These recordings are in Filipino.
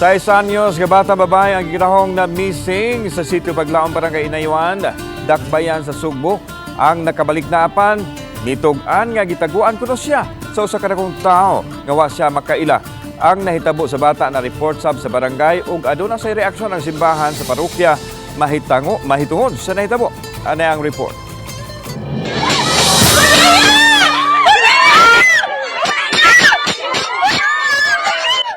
6 anyos nga bata babae ang ginahong na missing sa sitio Paglaom, Barangay Inaywan, Dakbayan sa Sugbo. Ang nakabalik na apan, nitug-an nga gitaguan kuno siya sa usa ka dakong tao nga wa siya makaila. Ang nahitabo sa bata na report sab sa barangay ug aduna say reaksyon ang simbahan sa parokya mahitungod sa nahitabo. Ano ang report?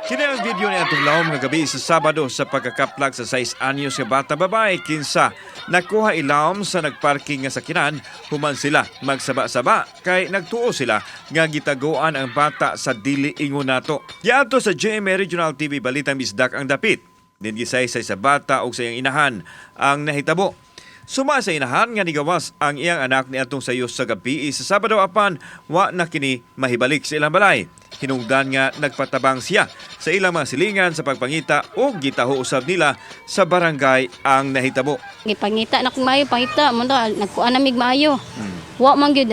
Kini ang video ni atong laom nga gabi sa Sabado sa pagkakaplag sa 6 anyos nga bata babae kinsa nakuha ilawom sa nagparking nga sakinan human sila magsaba-saba kay nagtuo sila nga gitaguan ang bata sa dili ingon nato. Giadto sa GMA Regional TV Balitang Bisdak ang dapit. Din gisaysay sa bata ug sa iyang inahan ang nahitabo. Suma sa inahan nga nigawas ang iyang anak ni atong sayos sa gabi sa Sabado apan wa na kini mahibalik sa ilang balay. Hinungdan nga nagpatabang siya sa ilang mga silingan sa pagpangita o gitaho usab nila sa barangay ang nahitabo. Gipangita na kung maayo, pangita mo na, nagkuhan na mig maayo. Wa man gyud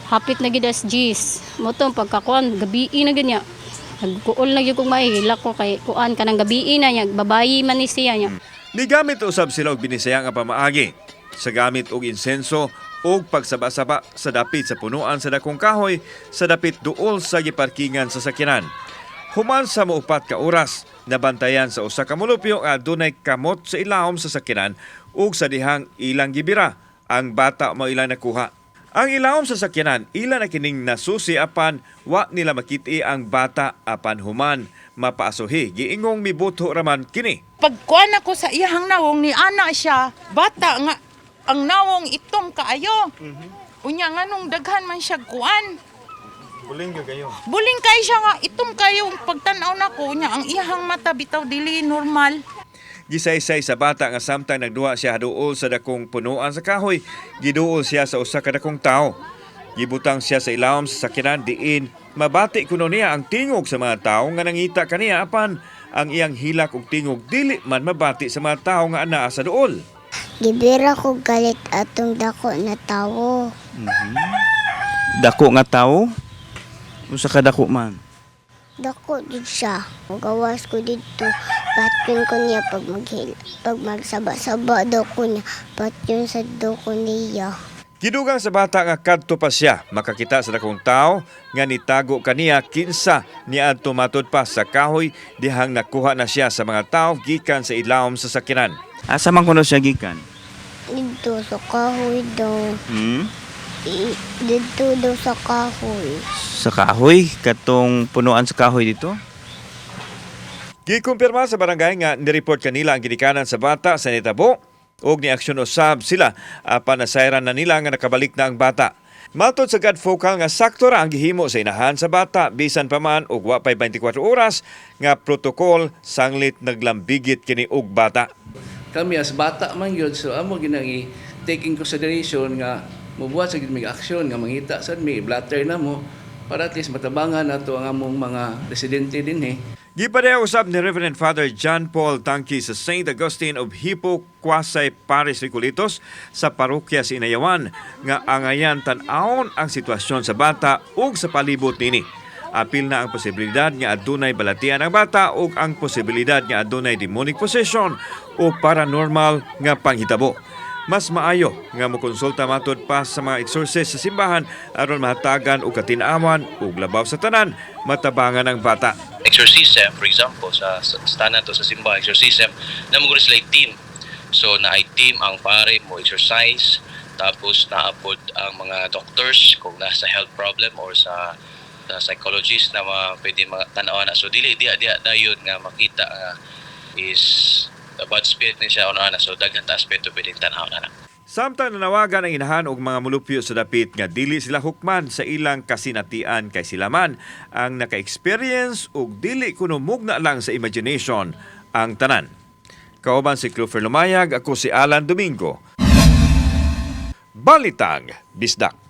hapit na gyud as G's. Mo to pagkakuan gabi na gyud niya. Nagkuol na gyud kung maayo, hila ko kay kuan kanang gabi na niya, babayi man ni siya niya. Nigamit usab sila og binisaya nga pamaagi sa gamit og insenso o pagsaba-saba sa dapit sa punuan sa dakong kahoy sa dapit duol sa giparkingan sa sakinan. Human sa muupat ka oras, nabantayan sa usa ka mulupyo nga adunay kamot sa ilawom sa sakinan ug sa dihang ilang gibira ang bata mo ilang nakuha. Ang ilawom sa sakyanan, ilan na kining nasusi apan wa nila makiti ang bata apan human mapaasuhi. Giingong mibuto raman kini. Pagkuan ako sa iyang nawong ni ana siya, bata nga ang nawong itom kaayo. Unya nga nung daghan man siya kuan. Buling kayo. Buling kay siya nga itom kayo pagtan-aw nako nya ang iyang mata bitaw dili normal. Gisaysay sa bata nga samtang nagduha siya duol sa dakong punuan sa kahoy, giduol siya sa usa ka dakong tao. Gibutang siya sa ilawom sa sakyanan diin mabati kuno niya ang tingog sa mga tao nga nangita kaniya apan ang iyang hilak ug tingog dili man mabati sa mga tao nga anaa sa duol. Gibira ko galit atong dako na tawo. Dako nga tao? Unsa ka dako man? Dako din siya. Magawas ko dito. Patyon ko niya pag magsaba-saba daw ko niya. Patyon sa daw ko niya. Gidugang sa bata nga kadto pa siya makakita sa dakong tao nga nitago kaniya kinsa niadto matud pa sa kahoy dihang nakuha na siya sa mga tao gikan sa ilawom sa sakinan. Asa man kuno siya gikan? Dito sa kahoy daw. Dito daw sa kahoy. Sa kahoy? Katong punuan sa kahoy dito? Gikumpirma sa barangay nga nireport kanila ang ginikanan sa bata sa nitabo ug ni aksyon usab sila apan nasayran na nila nga nakabalik na ang bata. Matod sa God Focal nga sakto ra ang gihimo sa inahan sa bata bisan pa man og wa pay 24 oras nga protokol sanglit naglambigit kini og bata. Kami as bata man gyud so amo ginang taking consideration nga mubuhat sa gid mig aksyon nga mangita sad mi blatter na mo para at least matabangan nato ang among mga residente dinhi. Gipadaya usab ni Reverend Father John Paul Tangki sa St. Augustine of Hippo, Quasay, Paris, Reculitos sa parokya sa Inayawan nga angayan tan-awon ang sitwasyon sa bata ug sa palibot nini. Apil na ang posibilidad nga adunay balatian ang bata ug ang posibilidad nga adunay demonic possession o paranormal nga panghitabo. Mas maayo nga mokonsulta matud pa sa mga exorcist sa simbahan aron mahatagan og katin-awan ug labaw sa tanan matabangan ang bata. Exorcism, for example, sa stana to sa simbahan, exorcism, na mo sila team. So, na team ang pare mo exercise, tapos naapod ang mga doctors kung nasa health problem or sa psychologist na pwede tanawan na. So, dili dayon nga makita is the bad spirit ni siya na. So, daghan ta aspeto pwedeng tanawan na. Samtang nanawagan ang inahan og mga mulupyo sa dapit nga dili sila hukman sa ilang kasinatian kay sila man ang naka-experience og dili kuno mugna lang sa imagination ang tanan. Kauban si Clover Lumayag, ako si Alan Domingo. Balitang Bisdak.